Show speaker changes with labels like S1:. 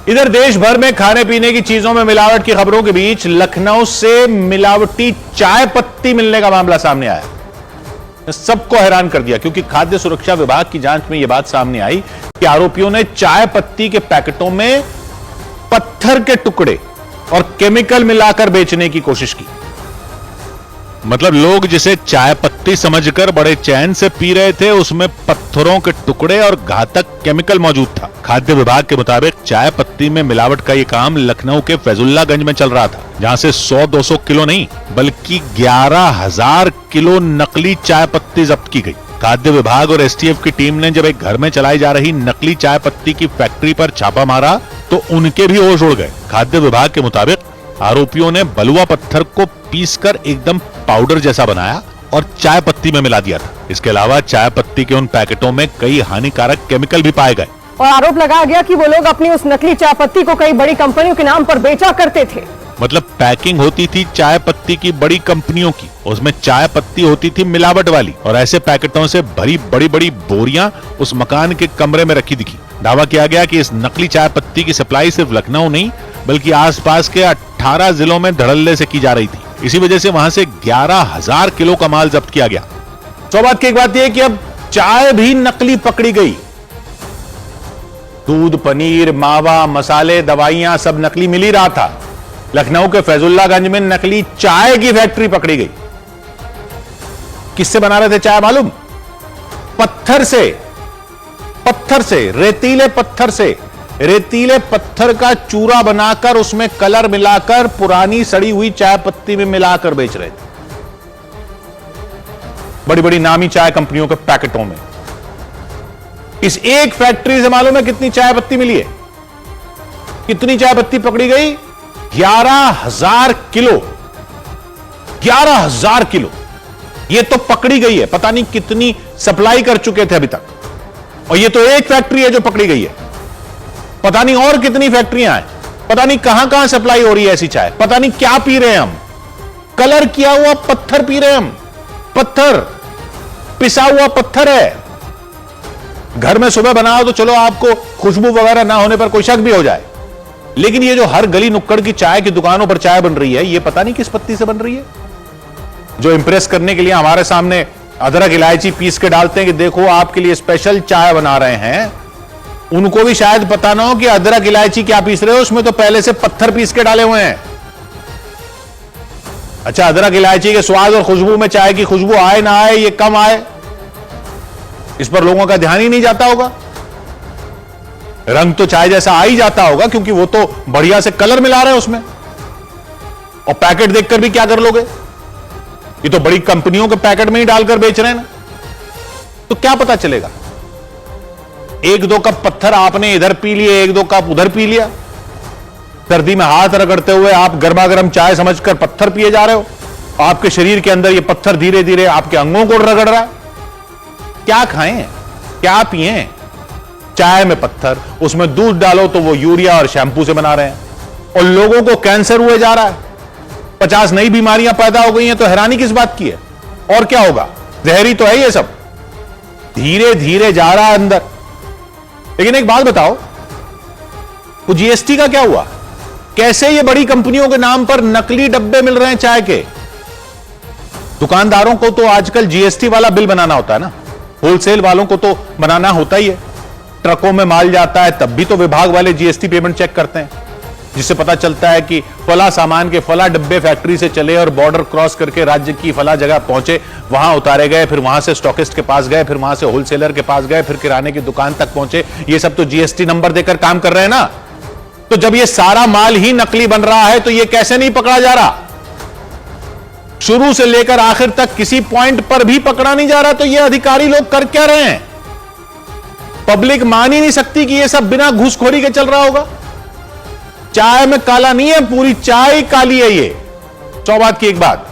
S1: इधर देश भर में खाने पीने की चीजों में मिलावट की खबरों के बीच लखनऊ से मिलावटी चाय पत्ती मिलने का मामला सामने आया। सबको हैरान कर दिया क्योंकि खाद्य सुरक्षा विभाग की जांच में यह बात सामने आई कि आरोपियों ने चाय पत्ती के पैकेटों में पत्थर के टुकड़े और केमिकल मिलाकर बेचने की कोशिश की। मतलब लोग जिसे चाय पत्ती समझकर बड़े चैन से पी रहे थे, उसमें पत्थरों के टुकड़े और घातक केमिकल मौजूद था। खाद्य विभाग के मुताबिक चाय पत्ती में मिलावट का यह काम लखनऊ के फैजुल्लागंज में चल रहा था, जहां से 100-200 किलो नहीं बल्कि 11,000 किलो नकली चाय पत्ती जब्त की गई। खाद्य विभाग और एसटीएफ की टीम ने जब एक घर में चलाई जा रही नकली चाय पत्ती की फैक्ट्री पर छापा मारा तो उनके भी होश उड़ गए। खाद्य विभाग के मुताबिक आरोपियों ने बलुआ पत्थर को पीसकर एकदम पाउडर जैसा बनाया और चाय पत्ती में मिला दिया था। इसके अलावा चाय पत्ती के उन पैकेटों में कई हानिकारक केमिकल भी पाए गए
S2: और आरोप लगाया गया कि वो लोग अपनी उस नकली चाय पत्ती को कई बड़ी कंपनियों के नाम पर बेचा करते थे।
S1: मतलब पैकिंग होती थी चाय पत्ती की बड़ी कंपनियों की, उसमें चाय पत्ती होती थी मिलावट वाली, और ऐसे पैकेटों से भरी बड़ी बड़ी बोरियां उस मकान के कमरे में रखी दिखी। दावा किया गया कि इस नकली चाय पत्ती की सप्लाई सिर्फ लखनऊ नहीं बल्कि आसपास के 18 जिलों में धड़ल्ले से की जा रही थी। इसी वजह से वहां से 11,000 किलो का माल जब्त किया गया। सौभाग्य की एक बात यह कि अब चाय भी नकली पकड़ी गई। दूध, पनीर, मावा, मसाले, दवाइयां सब नकली मिल ही रहा था। लखनऊ के फैजुल्लागंज में नकली चाय की फैक्ट्री पकड़ी गई। किससे बना रहे थे चाय मालूम? पत्थर से, रेतीले पत्थर से। रेतीले पत्थर का चूरा बनाकर उसमें कलर मिलाकर पुरानी सड़ी हुई चाय पत्ती में मिलाकर बेच रहे थे, बड़ी बड़ी नामी चाय कंपनियों के पैकेटों में। इस एक फैक्ट्री से मालूम है कितनी चाय पत्ती मिली है? कितनी चाय पत्ती पकड़ी गई? 11,000 किलो। 11,000 किलो ये तो पकड़ी गई है। पता नहीं कितनी सप्लाई कर चुके थे अभी तक, और ये तो एक फैक्ट्री है जो पकड़ी गई है। पता नहीं और कितनी फैक्ट्रियां हैं, पता नहीं कहां कहां सप्लाई हो रही है ऐसी चाय। पता नहीं क्या पी रहे हैं हम, कलर किया हुआ पत्थर पी रहे हैं हम। पत्थर, पिसा हुआ पत्थर है। घर में सुबह बनाओ तो चलो आपको खुशबू वगैरह ना होने पर कोई शक भी हो जाए, लेकिन ये जो हर गली नुक्कड़ की चाय की दुकानों पर चाय बन रही है, ये पता नहीं किस पत्ती से बन रही है। जो इंप्रेस करने के लिए हमारे सामने अदरक इलायची पीस के डालते हैं कि देखो आपके लिए स्पेशल चाय बना रहे हैं, उनको भी शायद पता ना हो कि अदरक इलायची क्या पीस रहे हो, उसमें तो पहले से पत्थर पीस के डाले हुए हैं। अच्छा, अदरक इलायची के स्वाद और खुशबू में चाय की खुशबू आए ना आए, ये कम आए, इस पर लोगों का ध्यान ही नहीं जाता होगा। रंग तो चाय जैसा आ ही जाता होगा क्योंकि वो तो बढ़िया से कलर मिला रहे हैं उसमें, और पैकेट देखकर भी क्या कर लोगे? ये तो बड़ी कंपनियों के पैकेट में ही डालकर बेच रहे हैं ना, तो क्या पता चलेगा? एक दो कप पत्थर आपने इधर पी लिए, एक दो कप उधर पी लिया। सर्दी में हाथ रगड़ते हुए आप गर्मा गर्म चाय समझकर पत्थर पिए जा रहे हो। आपके शरीर के अंदर ये पत्थर धीरे धीरे आपके अंगों को रगड़ रहा है। क्या खाएं, क्या पिएं? चाय में पत्थर, उसमें दूध डालो तो वो यूरिया और शैंपू से बना रहे हैं, और लोगों को कैंसर हुए जा रहा है। 50 नई बीमारियां पैदा हो गई हैं, तो हैरानी किस बात की है? और क्या होगा? जहरी तो है ये सब, धीरे धीरे जा रहा है अंदर। लेकिन एक बात बताओ, वो जीएसटी का क्या हुआ? कैसे ये बड़ी कंपनियों के नाम पर नकली डब्बे मिल रहे हैं चाय के? दुकानदारों को तो आजकल जीएसटी वाला बिल बनाना होता है ना, होलसेल वालों को तो बनाना होता ही है। ट्रकों में माल जाता है तब भी तो विभाग वाले जीएसटी पेमेंट चेक करते हैं, जिससे पता चलता है कि फला सामान के फला डब्बे फैक्ट्री से चले और बॉर्डर क्रॉस करके राज्य की फला जगह पहुंचे, वहां उतारे गए, फिर वहां से स्टॉकिस्ट के पास गए, फिर वहां से होलसेलर के पास गए, फिर किराने की दुकान तक पहुंचे। ये सब तो जीएसटी नंबर देकर काम कर रहे हैं ना। तो जब ये सारा माल ही नकली बन रहा है तो ये कैसे नहीं पकड़ा जा रहा? शुरू से लेकर आखिर तक किसी पॉइंट पर भी पकड़ा नहीं जा रहा, तो ये अधिकारी लोग कर क्या रहे हैं? पब्लिक मान ही नहीं सकती कि ये सब बिना घूसखोरी के चल रहा होगा। चाय में काला नहीं है, पूरी चाय काली है ये। सौभाग्य की एक बात,